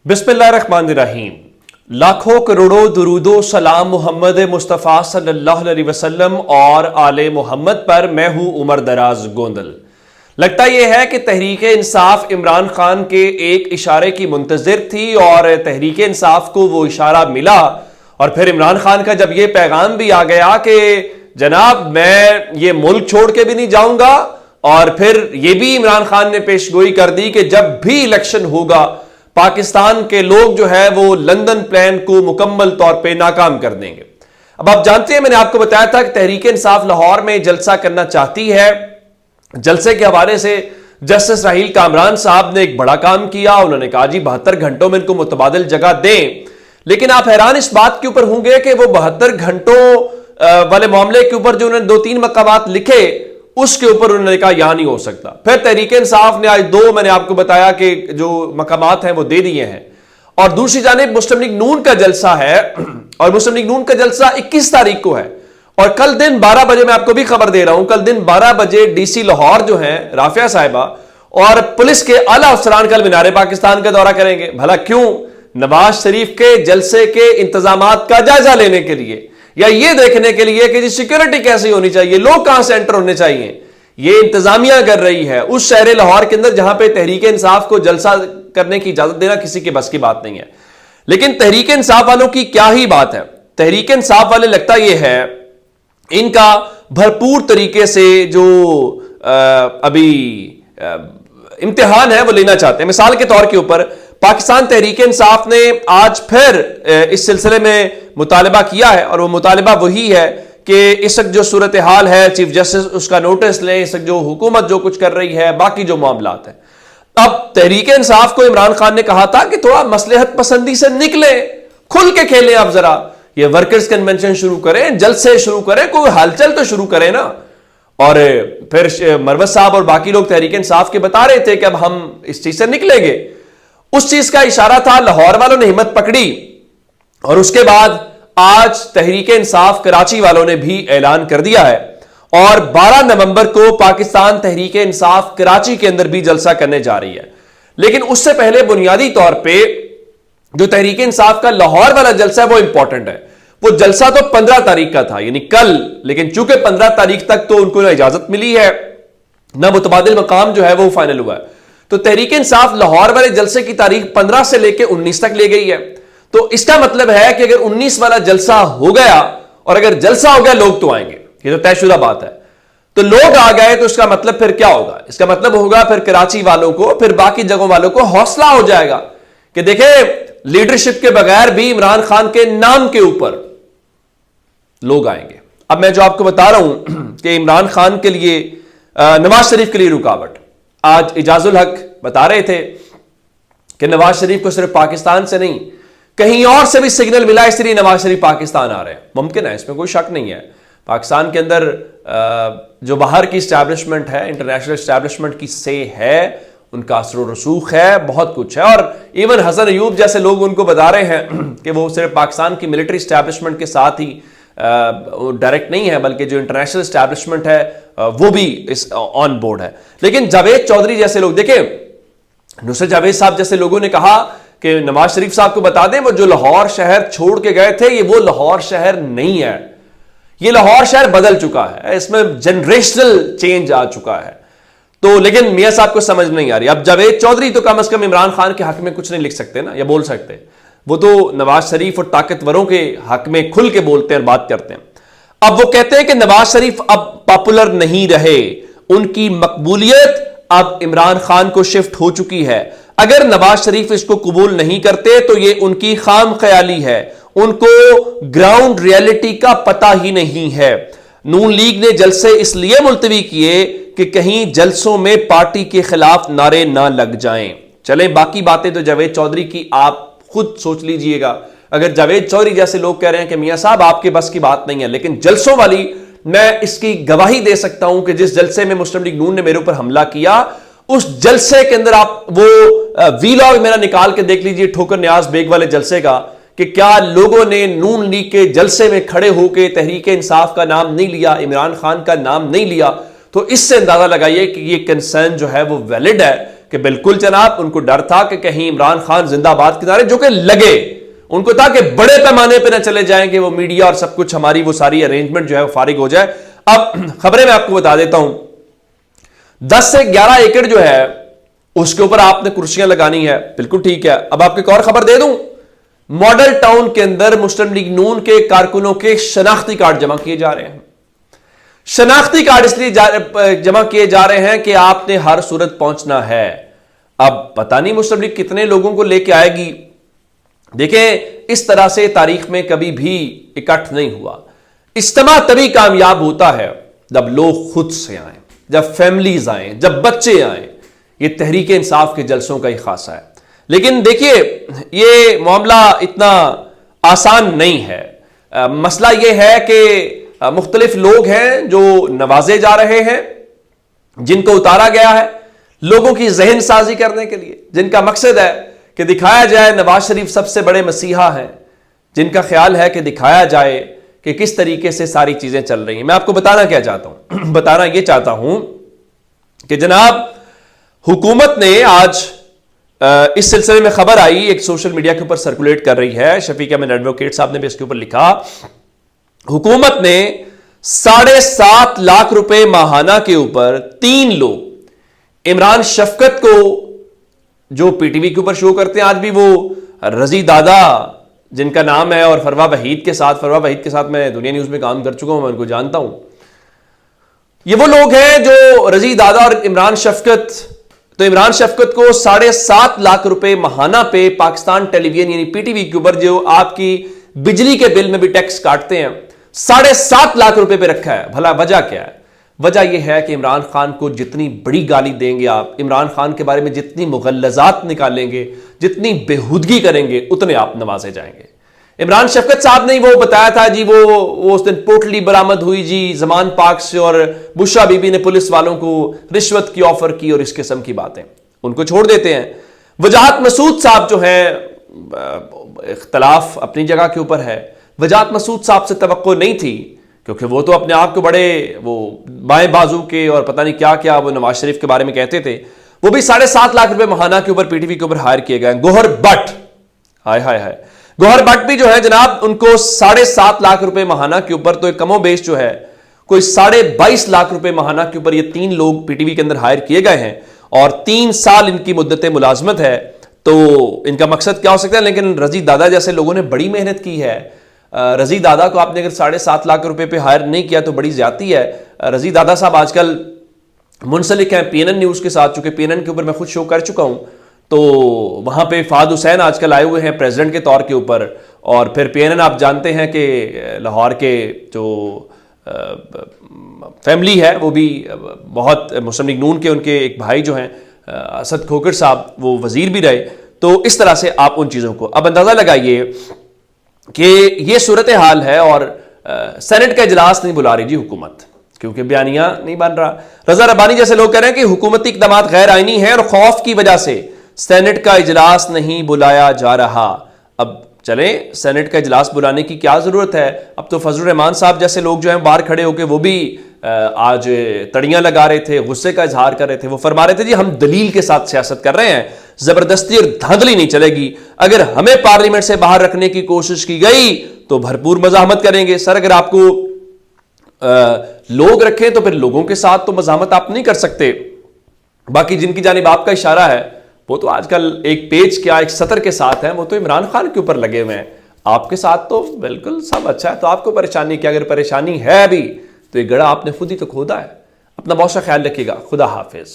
बिस्मिल्लाहिर्रहमानिर्रहीम। लाखों करोड़ों दुरूदो सलाम मोहम्मद मुस्तफ़ा सल्लल्लाहु अलैहि वसल्लम और आले मोहम्मद पर। मैं हूं उमर दराज गोंदल। लगता यह है कि तहरीक इंसाफ इमरान खान के एक इशारे की मुंतजिर थी और तहरीक इंसाफ को वो इशारा मिला और फिर इमरान खान का जब यह पैगाम भी आ गया कि जनाब मैं ये मुल्क छोड़ के भी नहीं जाऊंगा, और फिर यह भी इमरान खान ने पेशगोई कर दी कि जब भी इलेक्शन होगा पाकिस्तान के लोग जो है वो लंदन प्लान को मुकम्मल तौर पे नाकाम कर देंगे। अब आप जानते हैं, मैंने आपको बताया था कि तहरीक इंसाफ लाहौर में जलसा करना चाहती है। जलसे के हवाले से जस्टिस राहील कामरान साहब ने एक बड़ा काम किया। उन्होंने कहा जी 72 घंटों में इनको मुतबादिल जगह दें। लेकिन आप हैरान इस बात के ऊपर होंगे कि वो 72 घंटों वाले मामले के ऊपर जो उन्होंने 2-3 मकामात लिखे उसके ऊपर उन्होंने कहा यहां नहीं हो सकता। फिर तहरीक इंसाफ ने आज 2 मैंने आपको बताया कि जो मकामात हैं वो दे दिए हैं। और दूसरी जानिब मुस्लिम लीग नून का जलसा है और मुस्लिम लीग नून का जलसा 21 तारीख को है। और कल दिन 12 बजे मैं आपको भी खबर दे रहा हूं, कल दिन 12 बजे डीसी लाहौर जो है राफिया साहिबा और पुलिस के आला अफसरान कल मीनार पाकिस्तान का दौरा करेंगे। भला क्यों? नवाज शरीफ के जलसे के इंतजामात का जायजा लेने के लिए या ये देखने के लिए कि जी सिक्योरिटी कैसी होनी चाहिए, लोग कहां से एंटर होने चाहिए। ये इंतजामिया कर रही है उस शहर लाहौर के अंदर जहां पे तहरीक इंसाफ को जलसा करने की इजाजत देना किसी के बस की बात नहीं है। लेकिन तहरीक इंसाफ वालों की क्या ही बात है। तहरीक इंसाफ वाले लगता यह है इनका भरपूर तरीके से जो अभी इम्तिहान है वो लेना चाहते हैं। मिसाल के तौर के ऊपर पाकिस्तान तहरीक इंसाफ ने आज फिर इस सिलसिले में मुतालबा किया है और वो मुतालबा वही है कि इस वक्त जो सूरत हाल है चीफ जस्टिस उसका नोटिस लें। इस वक्त जो हुकूमत जो कुछ कर रही है, बाकी जो मामलात हैं, अब तहरीक इंसाफ को इमरान खान ने कहा था कि थोड़ा मसलहत पसंदी से निकले, खुल के खेलें। आप जरा ये वर्कर्स कन्वेंशन शुरू करें, जलसे शुरू करें, कोई हलचल तो शुरू करें ना। और फिर मरवत साहब और बाकी लोग तहरीक इंसाफ के बता रहे थे कि अब हम इस चीज से निकलेंगे। उस चीज का इशारा था। लाहौर वालों ने हिम्मत पकड़ी और उसके बाद आज तहरीक इंसाफ कराची वालों ने भी ऐलान कर दिया है और 12 नवंबर को पाकिस्तान तहरीक इंसाफ कराची के अंदर भी जलसा करने जा रही है। लेकिन उससे पहले बुनियादी तौर पे जो तहरीक इंसाफ का लाहौर वाला जलसा है वो इंपॉर्टेंट है। वो जलसा तो 15 तारीख का था यानी कल, लेकिन चूंकि 15 तारीख तक तो उनको ना इजाजत मिली है ना मुतबादिल मकाम जो है वो फाइनल हुआ है। तो तहरीक इंसाफ लाहौर वाले जलसे की तारीख 15 से लेकर 19 तक ले गई है। तो इसका मतलब है कि अगर 19 वाला जलसा हो गया और अगर जलसा हो गया लोग तो आएंगे, ये तो तयशुदा बात है। तो लोग आ गए तो इसका मतलब फिर क्या होगा? इसका मतलब होगा फिर कराची वालों को, फिर बाकी जगहों वालों को हौसला हो जाएगा कि देखें लीडरशिप के बगैर भी इमरान खान के नाम के ऊपर लोग आएंगे। अब मैं जो आपको बता रहा हूं कि इमरान खान के लिए नवाज शरीफ के लिए रुकावट, आज इजाजुल हक बता रहे थे कि नवाज शरीफ को सिर्फ पाकिस्तान से नहीं कहीं और से भी सिग्नल मिला, इसलिए नवाज शरीफ पाकिस्तान आ रहे हैं। मुमकिन है, इसमें कोई शक नहीं है। पाकिस्तान के अंदर जो बाहर की इस्टेब्लिशमेंट है, इंटरनेशनल इस्टेब्लिशमेंट की से है, उनका असर रसूख है, बहुत कुछ है। और इवन हसन अयूब जैसे लोग उनको बता रहे हैं कि वो सिर्फ पाकिस्तान की मिलिट्री इस्टेब्लिशमेंट के साथ ही डायरेक्ट नहीं है बल्कि जो इंटरनेशनल इस्टेब्लिशमेंट है वो भी इस ऑन बोर्ड है। लेकिन जावेद चौधरी जैसे लोग, देखें नुसरत जावेद साहब जैसे लोगों ने कहा कि नवाज शरीफ साहब को बता दें वो जो लाहौर शहर छोड़ के गए थे ये वो लाहौर शहर नहीं है। ये लाहौर शहर बदल चुका है, इसमें जनरेशनल चेंज आ चुका है। तो लेकिन मियां साहब को समझ नहीं आ रही। अब जावेद चौधरी तो कम से कम इमरान खान के हक में कुछ नहीं लिख सकते ना, या बोल सकते। वो तो नवाज शरीफ और ताकतवरों के हक में खुल के बोलते हैं और बात करते हैं। अब वो कहते हैं कि नवाज शरीफ अब पॉपुलर नहीं रहे, उनकी मकबूलियत अब इमरान खान को शिफ्ट हो चुकी है। अगर नवाज शरीफ इसको कबूल नहीं करते तो ये उनकी खाम ख्याली है, उनको ग्राउंड रियलिटी का पता ही नहीं है। नून लीग ने जलसे इसलिए मुलतवी किए कि कहीं जलसों में पार्टी के खिलाफ नारे ना लग जाएं। चलें, बाकी बातें तो जावेद चौधरी की आप खुद सोच लीजिएगा। अगर जावेद चौधरी जैसे लोग कह रहे हैं कि मियां साहब आपके बस की बात नहीं है, लेकिन जलसों वाली मैं इसकी गवाही दे सकता हूं कि जिस जलसे में मुस्लिम लीग नून ने मेरे ऊपर हमला किया, उस जलसे के अंदर आप वो वीलॉग मेरा निकाल के देख लीजिए ठोकर न्याज बेग वाले जलसे का, कि क्या लोगों ने नून लीग के जलसे में खड़े होकर तहरीक इंसाफ का नाम नहीं लिया, इमरान खान का नाम नहीं लिया। तो इससे अंदाजा लगाइए कि ये कंसर्न जो है वो वैलिड है कि बिल्कुल जनाब, उनको डर था कि कहीं इमरान खान जिंदाबाद के नारे जो कि लगे, उनको था कि बड़े पैमाने पर ना चले जाएंगे वो मीडिया और सब कुछ, हमारी वो सारी अरेंजमेंट जो है वो फारिग हो जाए। अब खबरें मैं आपको बता देता हूं, 10 से 11 एकड़ जो है उसके ऊपर आपने कुर्सियां लगानी है, बिल्कुल ठीक है। अब आपको एक और खबर दे दूं, मॉडल टाउन के अंदर मुस्लिम लीग नून के कारकुनों के शनाख्ती कार्ड जमा किए जा रहे हैं। शनाख्ती कार्ड इसलिए जमा किए जा रहे हैं कि आपने हर सूरत पहुंचना है। अब पता नहीं मुस्लिम लीग कितने लोगों को लेके आएगी। देखें, इस तरह से तारीख में कभी भी इकट्ठ नहीं हुआ। इज्तिमा तभी कामयाब होता है जब लोग खुद से आए, जब फैमिलीज आए, जब बच्चे आए। ये तहरीक इंसाफ के जलसों का ही खासा है। लेकिन देखिए, ये मामला इतना आसान नहीं है। मसला ये है कि मुख्तलिफ लोग हैं जो नवाजे जा रहे हैं, जिनको उतारा गया है लोगों की जहन साजी करने के लिए, जिनका मकसद है कि दिखाया जाए नवाज शरीफ सबसे बड़े मसीहा हैं, जिनका ख्याल है कि दिखाया जाए कि किस तरीके से सारी चीजें चल रही हैं। मैं आपको बताना क्या चाहता हूं, बताना यह चाहता हूं कि जनाब, हुकूमत ने आज इस सिलसिले में खबर आई, एक सोशल मीडिया के ऊपर सर्कुलेट कर रही है, शफीक अहमद एडवोकेट साहब ने भी इसके ऊपर लिखा, हुकूमत ने 7.5 लाख रुपए माहाना के ऊपर 3 लोग, इमरान शफकत को जो पीटीवी के ऊपर शो करते हैं आज भी, वो रजी दादा जिनका नाम है, और फरवा वहीद के साथ मैं दुनिया न्यूज में काम कर चुका हूं, मैं उनको जानता हूं। ये वो लोग हैं जो रजी दादा और इमरान शफकत, तो इमरान शफकत को 7.5 लाख रुपए माहाना पे पाकिस्तान टेलीविजन यानी पीटीवी के ऊपर, जो आपकी बिजली के बिल में भी टैक्स काटते हैं, 7.5 लाख रुपए पे रखा है। भला वजह क्या है? वजह यह है कि इमरान खान को जितनी बड़ी गाली देंगे आप, इमरान खान के बारे में जितनी मुगल्लजात निकालेंगे, जितनी बेहुदगी करेंगे, उतने आप नवाजे जाएंगे। इमरान शफकत साहब ने वो बताया था जी, वो उस दिन पोटली बरामद हुई जी जमान पाक से, और बुशरा बीबी ने पुलिस वालों को रिश्वत की ऑफर की, और इस किस्म की बातें उनको छोड़ देते हैं। वजाहत मसूद साहब जो है, इख्तलाफ अपनी जगह के ऊपर है, वजाहत मसूद साहब से तवक्को नहीं थी, क्योंकि वो तो अपने आप को बड़े वो बाएं बाजू के और पता नहीं क्या क्या वो नवाज शरीफ के बारे में कहते थे। वो भी 7.5 लाख रुपए माहाना के ऊपर पीटीवी के ऊपर हायर किए गए। गौहर भट्ट, हाय हाय हाय, गौहर भट्ट भी जो है जनाब, उनको 7.5 लाख रुपए माहाना के ऊपर, तो एक कमो बेश जो है कोई 22.5 लाख रुपए माहाना के ऊपर ये 3 लोग पीटीवी के अंदर हायर किए गए हैं, और 3 साल इनकी मुद्दत मुलाजमत है। तो इनका मकसद क्या हो सकता है? लेकिन रजी दादा जैसे लोगों ने बड़ी मेहनत की है। रजी दादा को आपने अगर 7.5 लाख रुपए पे हायर नहीं किया तो बड़ी ज्यादती है। रजी दादा साहब आजकल मुंसलिक हैं पीएनएन न्यूज के साथ, चूंकि पीएनएन के ऊपर मैं खुद शो कर चुका हूं, तो वहां पे फाद हुसैन आजकल आए हुए हैं प्रेसिडेंट के तौर के ऊपर। और फिर पीएनएन आप जानते हैं कि लाहौर के जो फैमिली है वो भी बहुत, मुस्लिम लीग नून के उनके एक भाई जो हैं असद खोकर साहब, वो वजीर भी रहे। तो इस तरह से आप उन चीज़ों को अब अंदाज़ा लगाइए कि ये सूरत हाल है। और सेनेट का इजलास नहीं बुला रही जी हुकूमत, क्योंकि बयानिया नहीं बन रहा। रजा रब्बानी जैसे लोग कह रहे हैं कि हुकूमती इक़दाम गैर आईनी है और खौफ की वजह से सेनेट का इजलास नहीं बुलाया जा रहा। अब चले, सेनेट का इजलास बुलाने की क्या जरूरत है? अब तो फजलुर रहमान साहब जैसे लोग जो हैं बाहर खड़े होकर वो भी आज तड़ियां लगा रहे थे, गुस्से का इजहार कर रहे थे। वो फरमा रहे थे जी हम दलील के साथ सियासत कर रहे हैं, जबरदस्ती और धांधली नहीं चलेगी। अगर हमें पार्लियामेंट से बाहर रखने की कोशिश की गई तो भरपूर मजाहमत करेंगे। सर, अगर आपको लोग रखें तो फिर लोगों के साथ तो मजाहमत आप नहीं कर सकते। बाकी जिनकी जानिब आपका इशारा है वो तो आजकल एक पेज क्या एक सतर के साथ है, वो तो इमरान खान के ऊपर लगे हुए हैं। आपके साथ तो बिल्कुल सब अच्छा है, तो आपको परेशानी क्या? अगर परेशानी है अभी तो ये गड़ा आपने खुद ही तो खोदा है। अपना बहुत सा ख्याल रखिएगा। खुदा हाफिज।